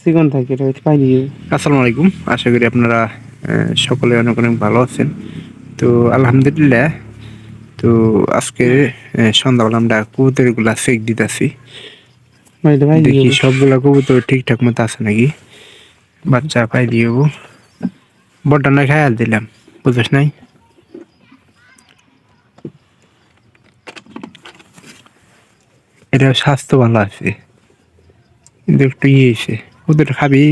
চিকন থাকে এটা পাইনি। আসসালামু আলাইকুম, আশা করি আপনারা সকলে অনেক অনেক ভালো আছেন। তো আলহামদুলিল্লাহ। তো আজকে সন্ধ্যাবেলা আমরা কবুতরগুলা চেক দিতেছি, দেখি সবগুলা কবুতর ঠিকঠাক মতো আছে নাকি। বাচ্চা পাই দিয়ে বড়টা না খাই দিলাম, বুঝছ নাই। এটা স্বাস্থ্য ভালো আছে কিন্তু একটু হয়েছে। কবুতরটা খাবি?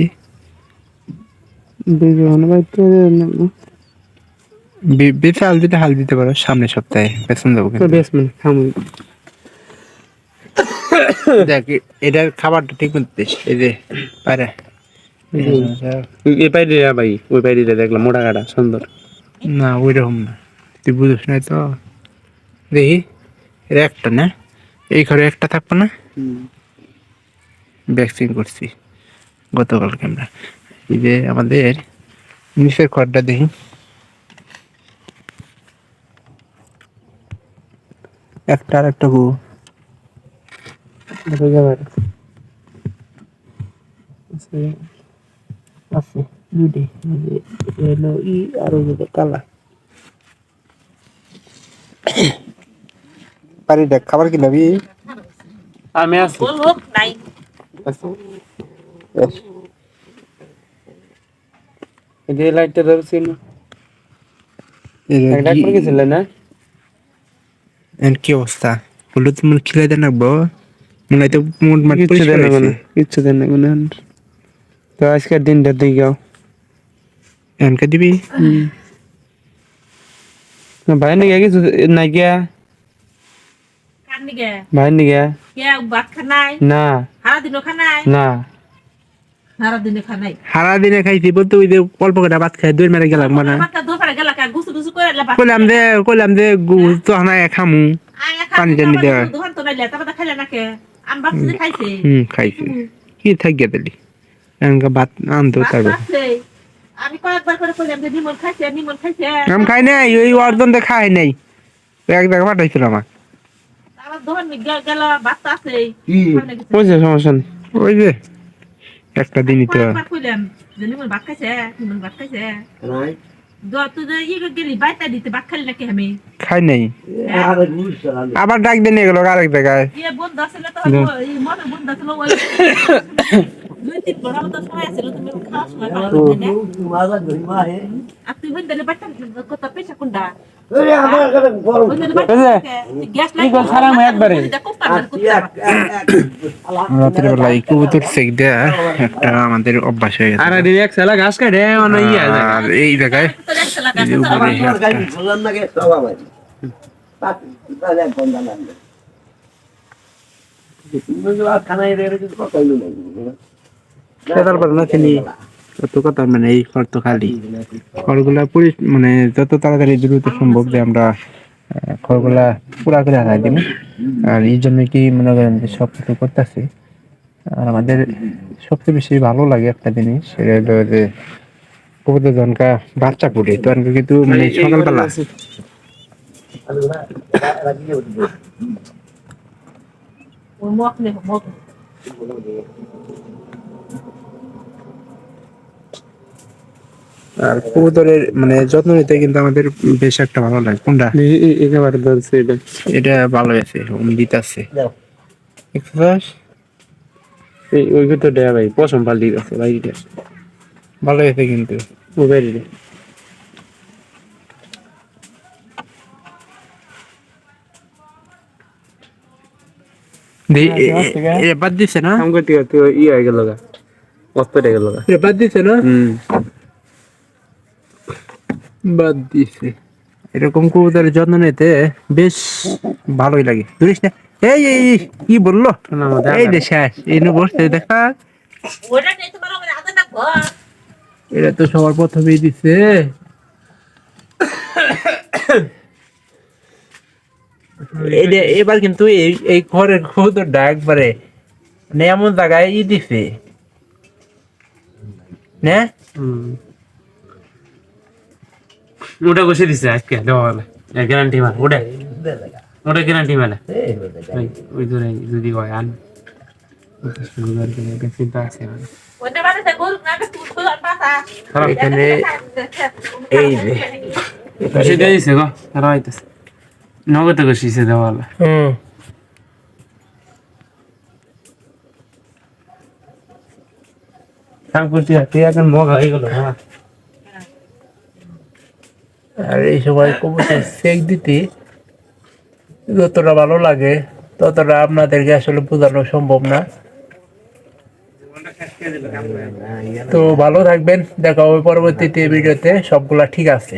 বেশি হাল দিতে পারো, সামনের সপ্তাহে বেতন দেবো কিন্তু। দেখ এটার খাবারটা ঠিক মতো দিস। এই যে পারে এই পাইরে ভাই, ওই পাইরে দেখলাম মোটা কাটা সুন্দর। না ওই রকম না, তুই বুঝিস নাই তো। দেখি এটা একটা না, এই ঘরে একটা থাকবো না। ভ্যাকসিন করছি গতকালকে আমরা। এই যে আমাদের নিচের ঘরটা দেখি, একটা আর একটা গু আছে দুইটাই, এলো ই আর ওই যে কালা। পারি দেখ খাবার কি নেবি? আমি আছি নাই যে লাইটটা ধরছিল একটা করে গেছিল না। কি অবস্থা হলুদ মন খিলাই দেন রাখবো মনে হয় তো মোট মাঠ পরিষ্কার হয়েছে। কিচ্ছু দেন না কোনো। তো আজকের দিনটা দিয়ে যাও এনকে দিবি। ভাই নিগে কিছু নাই গিয়া ভাই নিগে না না সারা দিনে খাইছি বলতে ওই যে অল্প করে ভাত খাই দই মেরে গেলাম মানে কইলাম যে তো হানা খামু পানি টানি দেওয়া। খাইছে কি থাকিয়া দিলি এনকা ভাত আনতো তারপর আমি কয়েকবার করে কইলাম যে নিমন খাইছে আমি খাই নাই, ওই অর্ধন দিয়ে খাই নাই। এক জায়গা পাঠাইছিল আমার আমার দোকান গেল বাচ্চা আছে সমস্যা নেই। ওই যে একটা দিনই তো কয়েকবার কইলাম যে নিমন ভাত খাইছে তুই যে গেলি বাইতা দিতে ভাত খালি নাকি আমি খাই নাই। আবার ডাক দিয়ে নিয়ে গেল আরেক জায়গায়। বন্ধু আসলে তো মনে বন্ধু আসলে দুই তিন ঘন্টা মতো সময় আছে তুমি খাওয়ার সময় আর তুই বন্ধু বাচ্চা কত পয়সা কোনটা রাতের বেলায় কবুতর চেক দেয়া একটা আমাদের অভ্যাস হয়ে গেছে। আর এই জায়গায় এই যে উপরে অত কথা মানে এই খড় তো খালি খড়গুলা মানে যত তাড়াতাড়ি দ্রুত সম্ভব যে আমরা খড়গুলা পুরা করে হারাই দিন। আর এই জন্য কি মনে করেন যে সবকিছু করতেছি। আর আমাদের সবচেয়ে বেশি ভালো লাগে একটা জিনিস, সেটা হলো যে কবুতর জনকা বাচ্চা ফুটে তো কিন্তু মানে সকালবেলা আর কবুতরের মানে যত্ন নিতে কিন্তু আমাদের বেশ একটা ভালো লাগে। কোনটা একেবারে ধরছে এটা এটা ভালো আছে দিতে আছে ওই তো দেয়া ভাই পছন্দ পাল্টি আছে ভাই ভালো আছে কিন্তু ও বাইরে বাদ দিছে না হয়ে গেল অস্ত হয়ে গেল বাদ দিছে না বাদ দিছে। এরকম কবুতরের যত্ন নিতে বেশ ভালোই লাগে। ধরিস না এই এই কি বললো এই যে শেষ এই বসতে দেখা এটা তো সবার প্রথমেই দিছে। এবার কিন্তু এই ঘরের কবুতরটা একবারে মানে এমন জায়গায় দিছে না। ওটা বসে দিছে আজকে দেওয়ালে গ্যারান্টি মানে ওটা গ্যারান্টি মানে ওই ধরে যদি হয় আন চিন্তা আছে ওইটা বাড়িতে গরু না তুই খোলা পাতা এখানে এই যে ঘষে দিয়ে দিছে গো আর হইতেছে নগদে ঘষিছে দেওয়ালে কাকুটি হাতে এখন মগা হয়ে গেল হ্যাঁ আর এই সময় কবুতর সেক দিতে যতটা ভালো লাগে ততটা আপনাদেরকে আসলে বোঝানো সম্ভব না। তো ভালো থাকবেন, দেখা হবে পরবর্তীতে ভিডিওতে। সবগুলা ঠিক আছে।